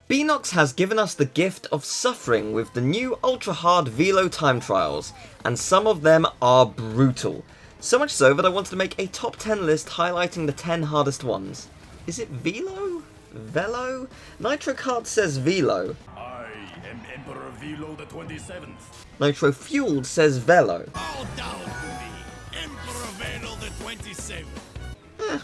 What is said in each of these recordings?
Beanox has given us the gift of suffering with the new ultra-hard Velo time trials, and some of them are brutal. So much so that I wanted to make a top 10 list highlighting the 10 hardest ones. Is it Velo? Velo? Nitro Kart says Velo. I am Emperor Velo the 27th. NitroFueled says Velo. Bow down to me, Emperor Velo the 27th.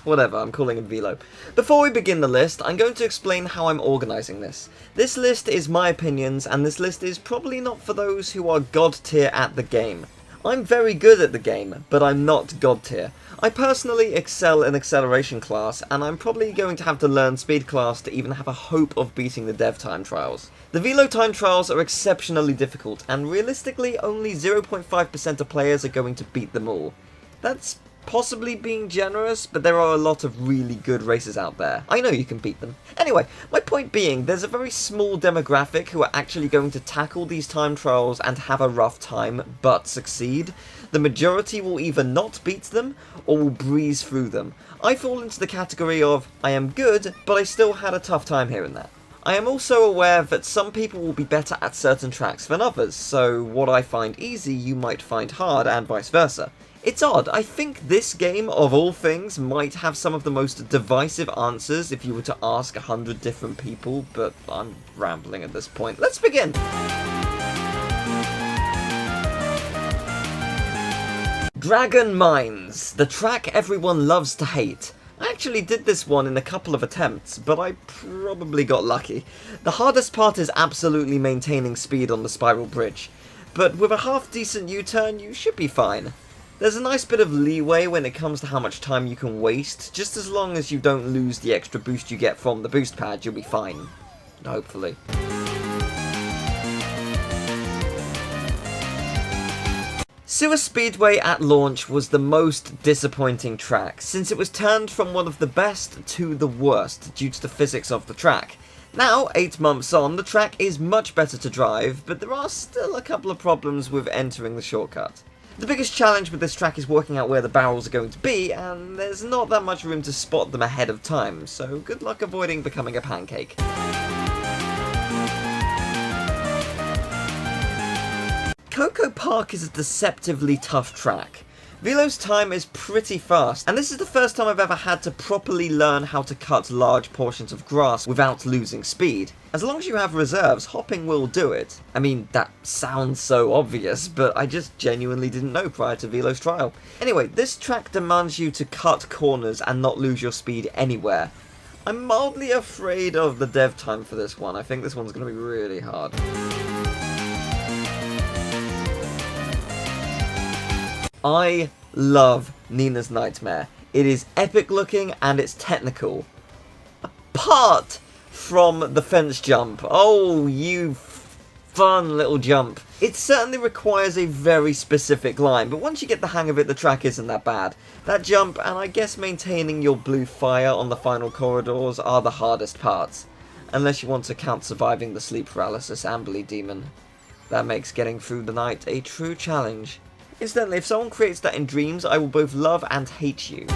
Whatever, I'm calling him Velo. Before we begin the list, I'm going to explain how I'm organising this. This list is my opinions, and this list is probably not for those who are god tier at the game. I'm very good at the game, but I'm not god tier. I personally excel in acceleration class, and I'm probably going to have to learn speed class to even have a hope of beating the dev time trials. The Velo time trials are exceptionally difficult, and realistically only 0.5% of players are going to beat them all. That's possibly being generous, but there are a lot of really good races out there. I know you can beat them. Anyway, my point being, there's a very small demographic who are actually going to tackle these time trials and have a rough time, but succeed. The majority will either not beat them, or will breeze through them. I fall into the category of, I am good, but I still had a tough time here and there. I am also aware that some people will be better at certain tracks than others, so what I find easy you might find hard, and vice versa. It's odd, I think this game, of all things, might have some of the most divisive answers if you were to ask 100 different people, but I'm rambling at this point. Let's begin! Dragon Mines, the track everyone loves to hate. I actually did this one in a couple of attempts, but I probably got lucky. The hardest part is absolutely maintaining speed on the spiral bridge, but with a half-decent U-turn you should be fine. There's a nice bit of leeway when it comes to how much time you can waste. Just as long as you don't lose the extra boost you get from the boost pad, you'll be fine. Hopefully. Sylla Speedway at launch was the most disappointing track, since it was turned from one of the best to the worst due to the physics of the track. Now, 8 months on, the track is much better to drive, but there are still a couple of problems with entering the shortcut. The biggest challenge with this track is working out where the barrels are going to be, and there's not that much room to spot them ahead of time, so good luck avoiding becoming a pancake. Cocco Park is a deceptively tough track. Velo's time is pretty fast, and this is the first time I've ever had to properly learn how to cut large portions of grass without losing speed. As long as you have reserves, hopping will do it. I mean, that sounds so obvious, but I just genuinely didn't know prior to Velo's trial. Anyway, this track demands you to cut corners and not lose your speed anywhere. I'm mildly afraid of the dev time for this one. I think this one's going to be really hard. I love Nina's Nightmare. It is epic looking and it's technical. Apart from the fence jump. Oh, you fun little jump. It certainly requires a very specific line, but once you get the hang of it, the track isn't that bad. That jump, and I guess maintaining your blue fire on the final corridors are the hardest parts. Unless you want to count surviving the sleep paralysis Amberley demon. That makes getting through the night a true challenge. Incidentally, if someone creates that in Dreams, I will both love and hate you.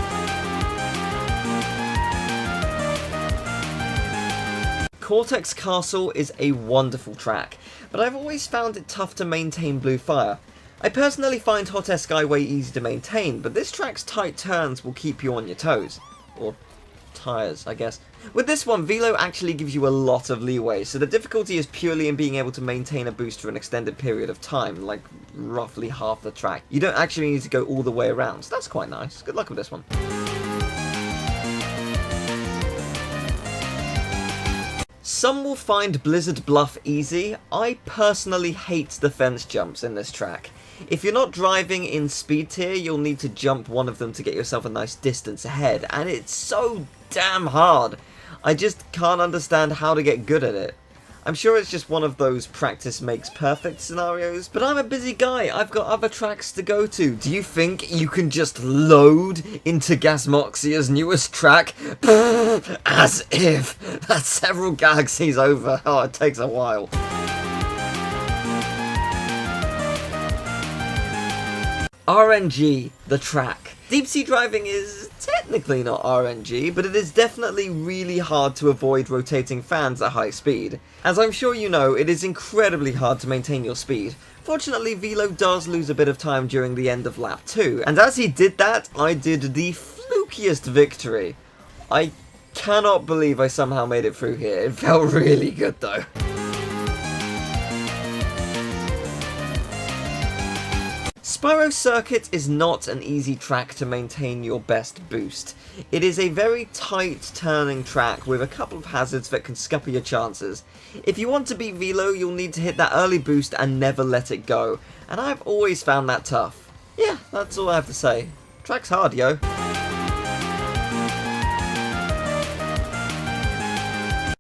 Cortex Castle is a wonderful track, but I've always found it tough to maintain blue fire. I personally find Hot Air Skyway easy to maintain, but this track's tight turns will keep you on your toes. Or tyres, I guess. With this one, Velo actually gives you a lot of leeway, so the difficulty is purely in being able to maintain a boost for an extended period of time, like roughly half the track. You don't actually need to go all the way around, so that's quite nice. Good luck with this one. Some will find Blizzard Bluff easy. I personally hate the fence jumps in this track. If you're not driving in speed tier, you'll need to jump one of them to get yourself a nice distance ahead, and it's so damn hard. I just can't understand how to get good at it. I'm sure it's just one of those practice makes perfect scenarios, but I'm a busy guy, I've got other tracks to go to. Do you think you can just load into Gasmoxia's newest track? As if! That's several galaxies over. Oh, it takes a while. RNG, the track. Deep sea driving is technically not RNG, but it is definitely really hard to avoid rotating fans at high speed. As I'm sure you know, it is incredibly hard to maintain your speed. Fortunately, Velo does lose a bit of time during the end of lap 2, and as he did that, I did the flukiest victory. I cannot believe I somehow made it through here. It felt really good though. Spiro Circuit is not an easy track to maintain your best boost. It is a very tight turning track with a couple of hazards that can scupper your chances. If you want to beat Velo, you'll need to hit that early boost and never let it go, and I've always found that tough. Yeah, that's all I have to say. Track's hard, yo.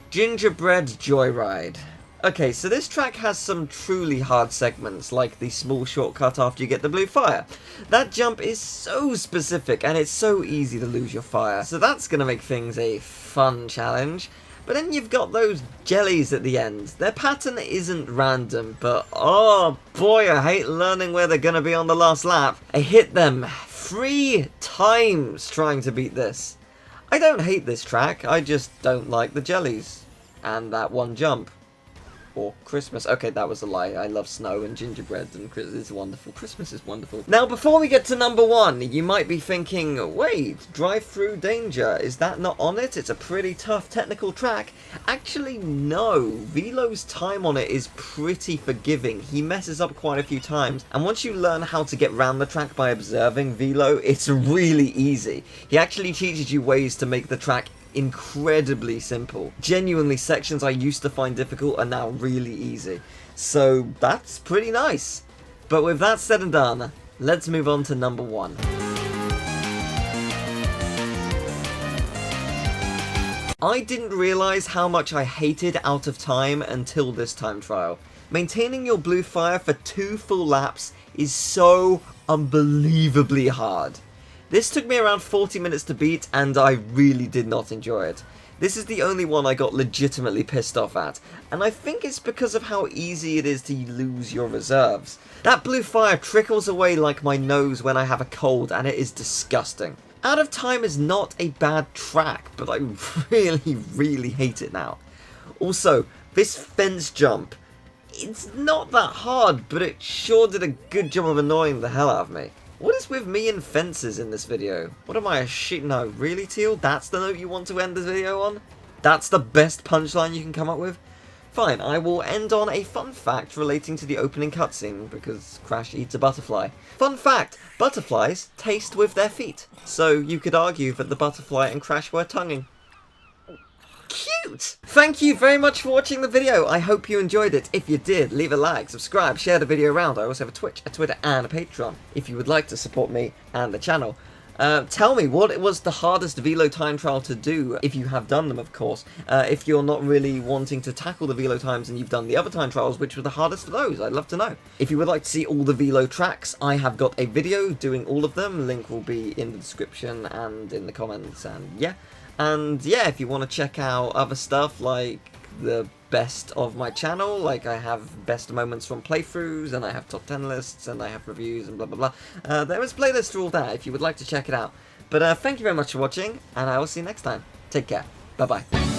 Gingerbreads Joyride. Okay, so this track has some truly hard segments, like the small shortcut after you get the blue fire. That jump is so specific, and it's so easy to lose your fire, so that's going to make things a fun challenge. But then you've got those jellies at the end. Their pattern isn't random, but oh boy, I hate learning where they're going to be on the last lap. I hit them 3 times trying to beat this. I don't hate this track, I just don't like the jellies. And that one jump. Or Christmas. Okay, that was a lie. I love snow and gingerbread and it's wonderful. Christmas is wonderful. Now, before we get to number 1, you might be thinking, wait, drive-through danger, is that not on it? It's a pretty tough technical track. Actually, no. Velo's time on it is pretty forgiving. He messes up quite a few times, and once you learn how to get round the track by observing Velo, it's really easy. He actually teaches you ways to make the track incredibly simple. Genuinely, sections I used to find difficult are now really easy. So that's pretty nice. But with that said and done, let's move on to number 1. I didn't realise how much I hated Out of Time until this time trial. Maintaining your blue fire for 2 full laps is so unbelievably hard. This took me around 40 minutes to beat, and I really did not enjoy it. This is the only one I got legitimately pissed off at, and I think it's because of how easy it is to lose your reserves. That blue fire trickles away like my nose when I have a cold, and it is disgusting. Out of Time is not a bad track, but I really hate it now. Also, this fence jump, it's not that hard, but it sure did a good job of annoying the hell out of me. What is with me and fences in this video? What am I, a shit? No, really, Teal? That's the note you want to end this video on? That's the best punchline you can come up with? Fine, I will end on a fun fact relating to the opening cutscene, because Crash eats a butterfly. Fun fact, butterflies taste with their feet. So you could argue that the butterfly and Crash were tonguing. Cute! Thank you very much for watching the video. I hope you enjoyed it. If you did, leave a like, subscribe, share the video around. I also have a Twitch, a Twitter, and a Patreon if you would like to support me and the channel. Tell me, what was the hardest Velo time trial to do, if you have done them, of course. If you're not really wanting to tackle the Velo times and you've done the other time trials, which were the hardest for those, I'd love to know. If you would like to see all the Velo tracks, I have got a video doing all of them. Link will be in the description and in the comments, and yeah. And yeah, if you want to check out other stuff like the best of my channel, like I have best moments from playthroughs, and I have top 10 lists, and I have reviews, and blah blah blah. There is a playlist for all that if you would like to check it out. But thank you very much for watching, and I will see you next time. Take care. Bye bye.